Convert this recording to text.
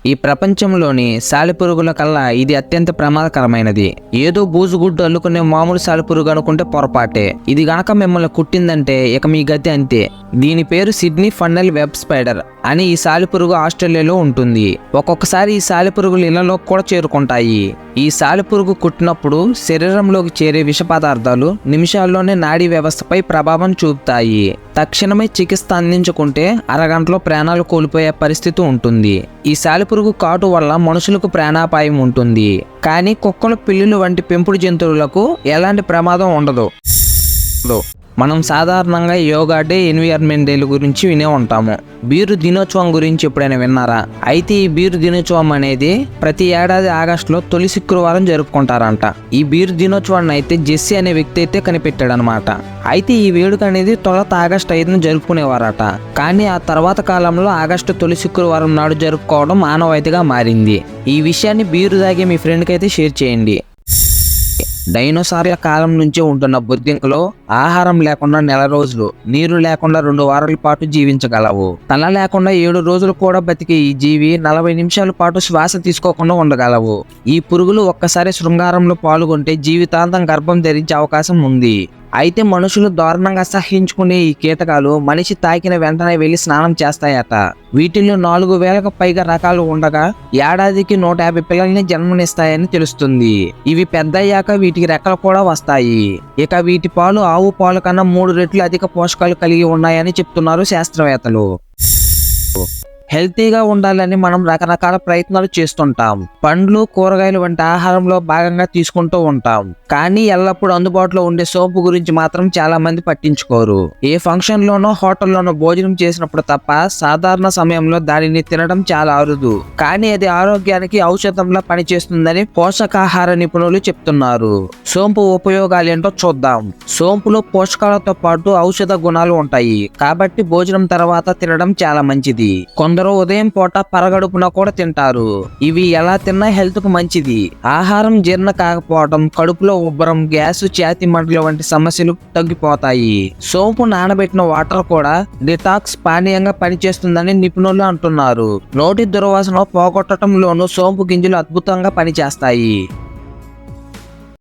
ఈ ప్రపంచంలోని సాలెపురుగుల కల్లా ఇది అత్యంత ప్రమాదకరమైనది. ఏదో బూజుగుడ్డు అల్లుకునే మామూలు సాలెపురుగు అనుకుంటే పొరపాటే. ఇది గనక మిమ్మల్ని కుట్టిందంటే ఇక మీ గతి అంతే. దీని పేరు సిడ్నీ ఫన్నెల్ వెబ్ స్పైడర్ అని. ఈ సాలెపురుగు ఆస్ట్రేలియాలో ఉంటుంది. ఒక్కొక్కసారి ఈ సాలెపురుగులు ఇళ్లలో కూడా చేరుకుంటాయి. ఈ సాలెపురుగు కుట్టినప్పుడు శరీరంలోకి చేరే విష పదార్థాలు నిమిషాల్లోనే నాడీ వ్యవస్థపై ప్రభావం చూపుతాయి. తక్షణమే చికిత్స అందించుకుంటే అరగంటలో ప్రాణాలు కోల్పోయే పరిస్థితి ఉంటుంది. ఈ సాలెపురుగు కాటు వల్ల మనుషులకు ప్రాణాపాయం ఉంటుంది, కానీ కుక్కలు, పిల్లులు వంటి పెంపుడు జంతువులకు ఎలాంటి ప్రమాదం ఉండదు. మనం సాధారణంగా యోగా డే, ఎన్విరాన్మెంట్ డే గురించి వినే ఉంటాము. బీరు దినోత్సవం గురించి ఎప్పుడైనా విన్నారా? అయితే ఈ బీరు దినోత్సవం అనేది ప్రతి ఏడాది ఆగస్టులో తొలి శుక్రవారం జరుపుకుంటారంట. ఈ బీరు దినోత్సవాన్ని అయితే జెస్సీ అనే వ్యక్తి అయితే కనిపెట్టాడనమాట. అయితే ఈ వేడుక అనేది తొలుత ఆగస్టు 5న జరుపుకునేవారట. కానీ ఆ తర్వాత కాలంలో ఆగస్టు తొలి శుక్రవారం నాడు జరుపుకోవడం ఆనవాయితీగా మారింది. ఈ విషయాన్ని బీరు తాగే మీ ఫ్రెండ్కి అయితే షేర్ చేయండి. డైనోసార్ల కాలం నుంచే ఉంటున్న బొద్దింకలు ఆహారం లేకుండా 1 రోజులు, నీరు లేకుండా 2 వారాల పాటు జీవించగలవు. తల లేకుండా 7 రోజులు కూడా బతికే ఈ జీవి 40 నిమిషాల పాటు శ్వాస తీసుకోకుండా ఉండగలవు. ఈ పురుగులు ఒక్కసారి శృంగారంలో పాల్గొంటే జీవితాంతం గర్భం ధరించే అవకాశం ఉంది. అయితే మనుషులు దారుణంగా సహించుకునే ఈ కీటకాలు మనిషి తాకిన వెంటనే వెళ్లి స్నానం చేస్తాయట. వీటిల్లో 4000కు పైగా రకాలు ఉండగా ఏడాదికి 150 పిల్లల్ని జన్మనిస్తాయని తెలుస్తుంది. ఇవి పెద్దయ్యాక వీటికి రెక్కలు కూడా వస్తాయి. ఇక వీటి పాలు ఆవు పాలు కన్నా 3 రెట్లు అధిక పోషకాలు కలిగి ఉన్నాయని చెప్తున్నారు శాస్త్రవేత్తలు. హెల్తీగా ఉండాలని మనం రకరకాల ప్రయత్నాలు చేస్తుంటాం. పండ్లు, కూరగాయలు వంటి ఆహారంలో భాగంగా తీసుకుంటూ ఉంటాం. కానీ ఎల్లప్పుడూ అందుబాటులో ఉండే సోంపు గురించి మాత్రం చాలా మంది పట్టించుకోరు. ఏ ఫంక్షన్ లోనో, హోటల్లోనో భోజనం చేసినప్పుడు తప్ప సాధారణ సమయంలో దానిని తినడం చాలా అరుదు. కానీ అది ఆరోగ్యానికి ఔషధంలా పనిచేస్తుందని పోషకాహార నిపుణులు చెప్తున్నారు. సోంపు ఉపయోగాలు ఏంటో చూద్దాం. సోంపులో పోషకాలతో పాటు ఔషధ గుణాలు ఉంటాయి కాబట్టి భోజనం తర్వాత తినడం చాలా మంచిది. కొందరు ఉదయం పూట పరగడుపున కూడా తింటారు. ఇవి ఎలా తిన్నా హెల్త్ కు మంచిది. ఆహారం జీర్ణ కాకపోవడం, కడుపులో ఉబ్బరం, గ్యాస్, ఛాతీ మంటలు వంటి సమస్యలు తగ్గిపోతాయి. సోంపు నానబెట్టిన వాటర్ కూడా డిటాక్స్ పానీయంగా పనిచేస్తుందని నిపుణులు అంటున్నారు. నోటి దుర్వాసన పోగొట్టడంలోనూ సోంపు గింజలు అద్భుతంగా పనిచేస్తాయి.